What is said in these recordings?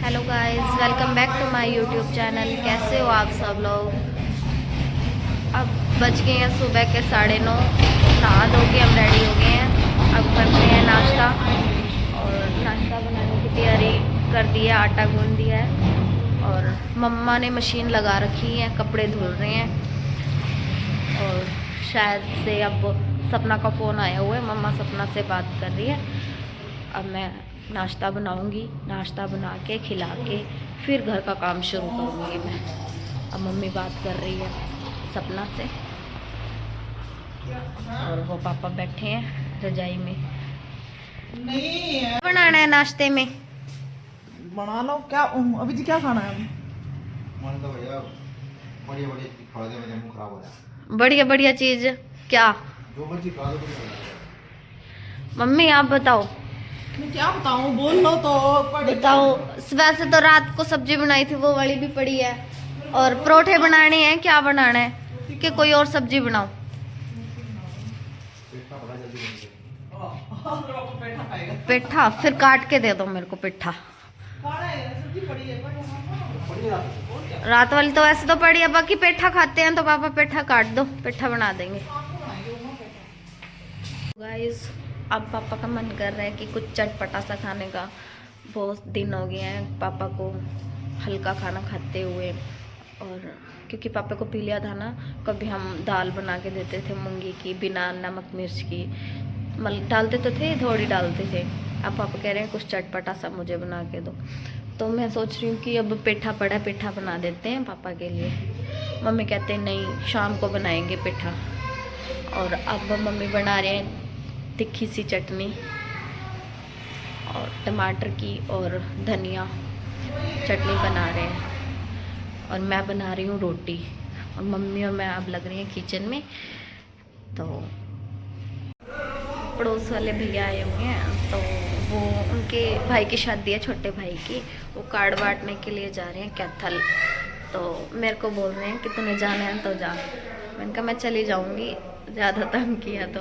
Hello guys, welcome back to my YouTube channel. कैसे हो आप सब लोग। अब बज गए हैं सुबह के 9:30। नहा धो के हम रेडी हो गए हैं। अब करते हैं नाश्ता और नाश्ता बनाने की तैयारी कर दी है। आटा गूंद दिया है और मम्मा ने मशीन लगा रखी है, कपड़े धुल रहे हैं। और शायद से अब सपना का फ़ोन आया हुआ है, मम्मा सपना से बात कर रही है। अब मैं नाश्ता बनाऊंगी, नाश्ता बना के खिला के फिर घर का काम शुरू करूंगी मैं। अब मम्मी बात कर रही है सपना से और वो पापा बैठे हैं रजाई में। नहीं बनाना है नाश्ते में, बना लो। क्या अभी जी क्या खाना है? मन तो भैया बढ़िया बढ़िया खा दे, मेरा मुंह खराब हो रहा बढ़िया बढ़िया चीज क्या? है। जो मर्जी खा दो, कुछ मम्मी आप बताओ। मैं क्या बताऊं, बोल लो तो। बताओ। वैसे तो रात को सब्जी बनाई थी, वो वाली भी पड़ी है और परोठे बनाने हैं। क्या बनाना है कि कोई और सब्जी बनाओ? पेट बड़ा जल्दी बन गया। पेठा खाएगा। पेठा फिर काट के दे दो मेरे को पेठा। सब्जी पड़ी है बढ़िया रात वाली तो वैसे तो पड़ी है, बाकी पेठा खाते हैं तो पापा पेठा काट दो, पेठा बना देंगे। गाइस अब पापा का मन कर रहा है कि कुछ चटपटा सा खाने का। बहुत दिन हो गए हैं पापा को हल्का खाना खाते हुए। और क्योंकि पापा को पी लिया था ना, कभी हम दाल बना के देते थे मूंगी की बिना नमक मिर्च की, डालते तो थे, थोड़ी डालते थे। अब पापा कह रहे हैं कुछ चटपटा सा मुझे बना के दो। तो मैं सोच रही हूँ कि अब पेठा पड़ा है, पेठा बना देते हैं पापा के लिए। मम्मी कहते हैं नहीं शाम को बनाएंगे पेठा। और अब मम्मी बना रहे हैं तिखी सी चटनी और टमाटर की और धनिया चटनी बना रहे हैं। और मैं बना रही हूँ रोटी और मम्मी और मैं अब लग रही हैं किचन में। तो पड़ोस वाले भैया आए हुए हैं, तो वो उनके भाई की शादी है, छोटे भाई की। वो कार्ड बांटने के लिए जा रहे हैं कैथल। तो मेरे को बोल रहे हैं कि तुम्हें जाना है तो जा। मैंने कहा मैं चली जाऊँगी, ज़्यादा तंग किया तो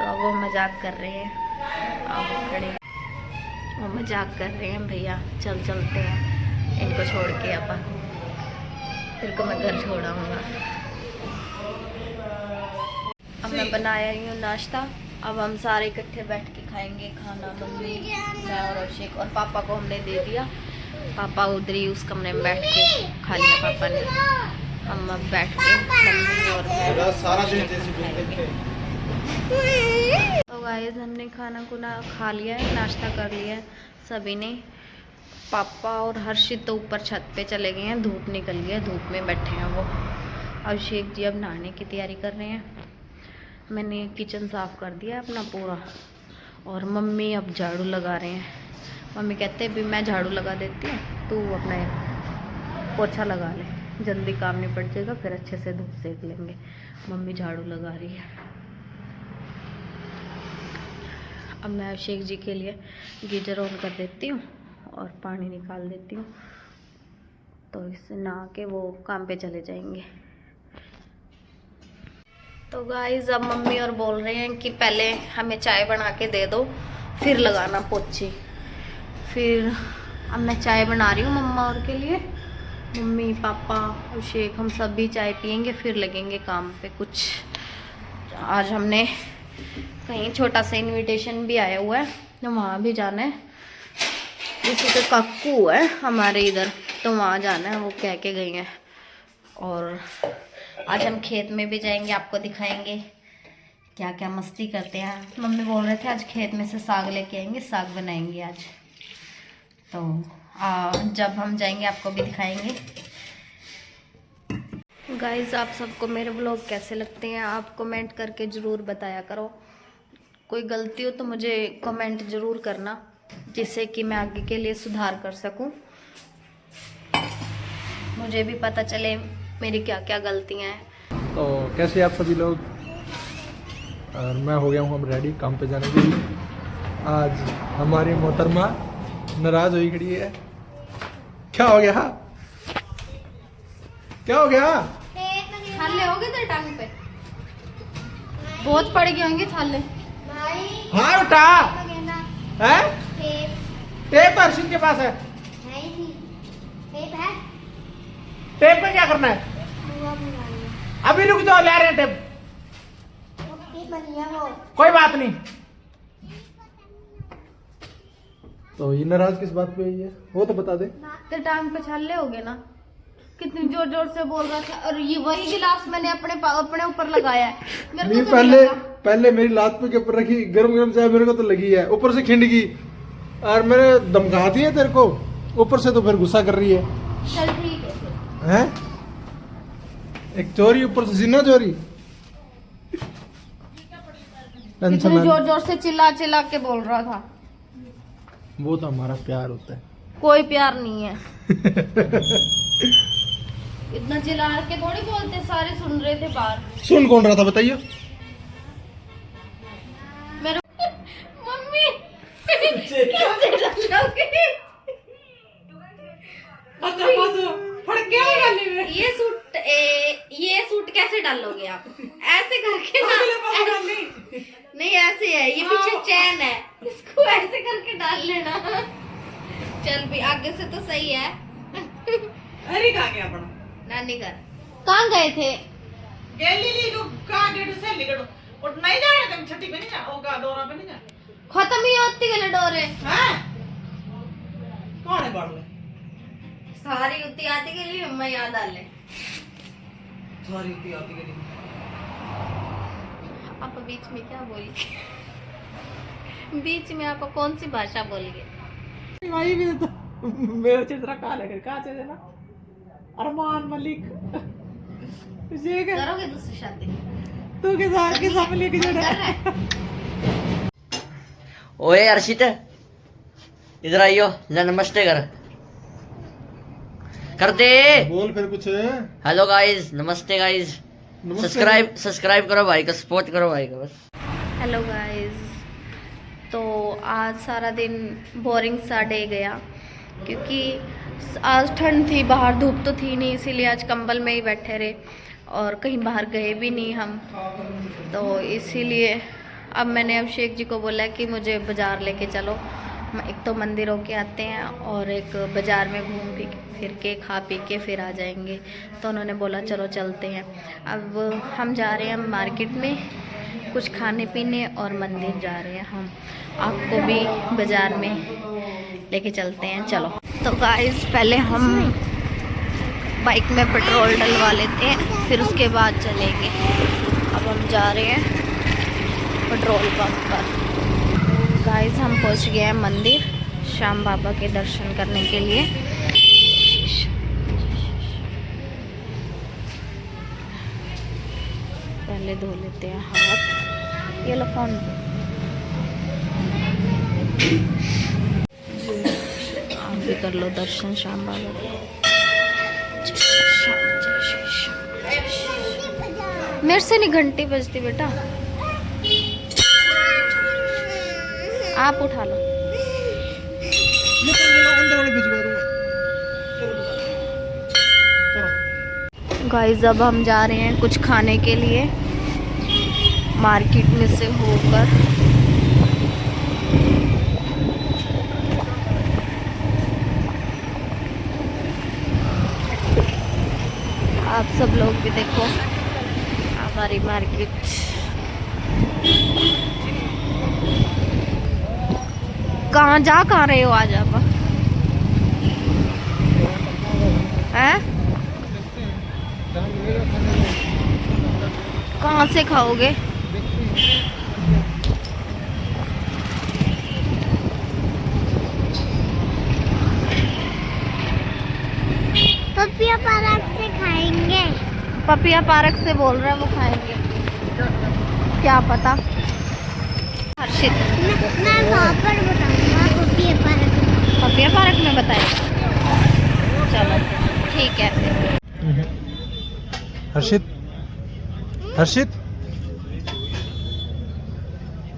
अब वो मजाक कर रहे हैं। अब खड़े वो मजाक कर रहे हैं, भैया चलते हैं इनको छोड़ के। अपन तेरे को मैं घर छोड़ाऊँगा। अब मैं बनाया रही हूँ नाश्ता। अब हम सारे इकट्ठे बैठ के खाएंगे खाना, मम्मी मैं और अभिषेक। और पापा को हमने दे दिया, पापा उधर ही उस कमरे में बैठ के खा लिया पापा ने। हम अब बैठ के मम्मी और मैं सारा दिन जैसे तो गाइस हमने खाना खुना खा लिया है, नाश्ता कर लिया है सभी ने। पापा और हर्षित तो ऊपर छत पे चले गए हैं, धूप निकल गई है, धूप में बैठे हैं वो। अभिषेक जी अब नहाने की तैयारी कर रहे हैं। मैंने किचन साफ़ कर दिया है अपना पूरा। और मम्मी अब झाड़ू लगा रहे हैं। मम्मी कहते हैं भी मैं झाड़ू लगा देती हूँ, तू अपना पोछा लगा ले, जल्दी काम निपट जाएगा, फिर अच्छे से धूप सेक लेंगे। मम्मी झाड़ू लगा रही है। अब मैं अभिषेक जी के लिए गीजर ऑन कर देती हूँ और पानी निकाल देती हूँ, तो इससे नहा के वो काम पे चले जाएंगे। तो गाइस अब मम्मी और बोल रहे हैं कि पहले हमें चाय बना के दे दो फिर लगाना पोछी। फिर अब मैं चाय बना रही हूँ मम्मा और के लिए। मम्मी पापा अभिषेक हम सब भी चाय पियेंगे, फिर लगेंगे काम पे कुछ। आज हमने कहीं छोटा सा इनविटेशन भी आया हुआ है, तो वहाँ भी जाना है। किसी का काकू है हमारे इधर, तो वहाँ जाना है, वो कह के गई हैं। और आज हम खेत में भी जाएंगे, आपको दिखाएंगे क्या क्या मस्ती करते हैं। मम्मी बोल रहे थे आज खेत में से साग लेके आएंगे, साग बनाएंगे आज। तो जब हम जाएंगे आपको भी दिखाएंगे। गाइस आप सबको मेरे ब्लॉग कैसे लगते हैं आप कमेंट करके ज़रूर बताया करो। कोई गलती हो तो मुझे कमेंट ज़रूर करना, जिससे कि मैं आगे के लिए सुधार कर सकूं, मुझे भी पता चले मेरी क्या क्या गलतियां हैं। तो कैसे आप सभी लोग। और मैं हो गया हूँ अब रेडी काम पे जाने के लिए। आज हमारी मोहतरमा नाराज़ हुई खड़ी है। क्या हो गया? क्या हो गया? छाले हो गए तेरे टांग पे? बहुत पड़ गए होंगे छाले। हाँ उठा है, टेप हर्षित के पास है। टेप है? टेप का क्या करना है? अभी रुक जाओ, ले रहे हैं टेप। कोई बात नहीं। तो ये नाराज किस बात पे है? वो तो बता दे। तो टांग पे छाले हो गए ना, कितनी जोर जोर से बोल रहा था। और ये वही गिलास मैंने अपने ऊपर लगाया है। मेरे नहीं, को तो नहीं लगा। पहले मेरी लात पे के ऊपर रखी, गरम गरम चाय मेरे को तो लगी है, ऊपर से खिंड गई और मैंने धमका दिया तेरे को, ऊपर से तो फिर गुस्सा कर रही है। चल ठीक है फिर। हैं? एक चोरी, ऊपर से जीना चोरी। इतनी जोर जोर से चिल्ला चिल्ला के बोल रहा था। वो तो हमारा प्यार होता है। कोई प्यार नहीं है। इतना चिल्ला के थोड़ी बोलते, सारे सुन रहे थे बाहर। सुन कौन रहा था बताइए? मेरे मम्मी कैसे डालोगे? फड़ क्या गली में? ये सूट कैसे डालोगे आप? ऐसे करके ना, नहीं ऐसे है, ये पीछे चैन है, इसको ऐसे करके डाल लेना। चल भी, आगे से तो सही है। अरे कहाँ गया अपना? नानी घर कहाँ गए थे? गैली ली को कहाँ गेट से लिखो और नहीं जाए तुम छठी पे नहीं जा, ओका डोरा पे नहीं जा। खत्म ही होती गले डोरे। हैं? कौन है बाड़ले? सारी उतनी आती के लिए अम्मा याद आ ले। सारी उतनी आती के लिए। आप बीच में क्या बोली? बीच में आप कौन सी भाषा बोल गए? भाई भी तो मेरे चित्रा काले कर कहाँ चले ना? अरमान मलिक। ये क्या? करोगे दूसरी शादी? तू के साथ लेके जोड़ा? ओए अर्शित, इधर आइयो, ले नमस्ते कर दे। बोल फिर कुछ। हेलो गाइस, नमस्ते गाइस। सब्सक्राइब करो भाई का, सपोर्ट करो भाई का बस। हेलो गाइस, तो आज सारा दिन बोरिंग सा डे गया, क्योंकि आज ठंड थी, बाहर धूप तो थी नहीं, इसीलिए आज कंबल में ही बैठे रहे और कहीं बाहर गए भी नहीं हम। तो इसीलिए अब मैंने अभिषेक जी को बोला कि मुझे बाज़ार लेके चलो, एक तो मंदिर होके आते हैं और एक बाज़ार में घूम फिर के खा पी के फिर आ जाएंगे। तो उन्होंने बोला चलो चलते हैं। अब हम जा रहे हैं मार्केट में कुछ खाने पीने और मंदिर जा रहे हैं हम। आपको भी बाज़ार में लेके चलते हैं, चलो। तो गाइस, पहले हम बाइक में पेट्रोल डलवा लेते हैं, फिर उसके बाद चलेंगे। अब हम जा रहे हैं पेट्रोल पंप पर। गाइस, हम पहुंच गए हैं मंदिर श्याम बाबा के दर्शन करने के लिए। पहले धो लेते हैं हाथ। ये लो फोन। आप भी कर लो दर्शन श्याम बाबा के। मेरे से नहीं घंटी बजती बेटा, आप उठा लो। गाइस, अब हम जा रहे हैं कुछ खाने के लिए मार्केट में से होकर। आप सब लोग भी देखो हमारी मार्केट। कहाँ रहे हो आज आप? हैं? कहाँ से खाओगे? पपिया पार्क से खाएंगे। पपिया पार्क से बोल रहा है वो खाएंगे, क्या पता। हर्षित, मैं वहाँ पर बताऊंगा पपिया पार्क में। पपिया पार्क में बताएगा, चलो ठीक है फिर। हर्षित, हर्षित,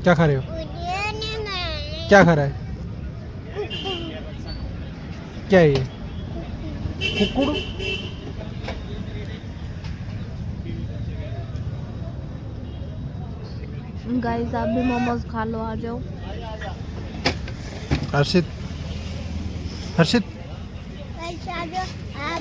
क्या खा रहे हो? क्या खा रहा है? क्या है ये? कुकुड़? गाइस, आप भी मोमोज खा लो, आ जाओ। हर्षित, हर्षित, गाइस आज आप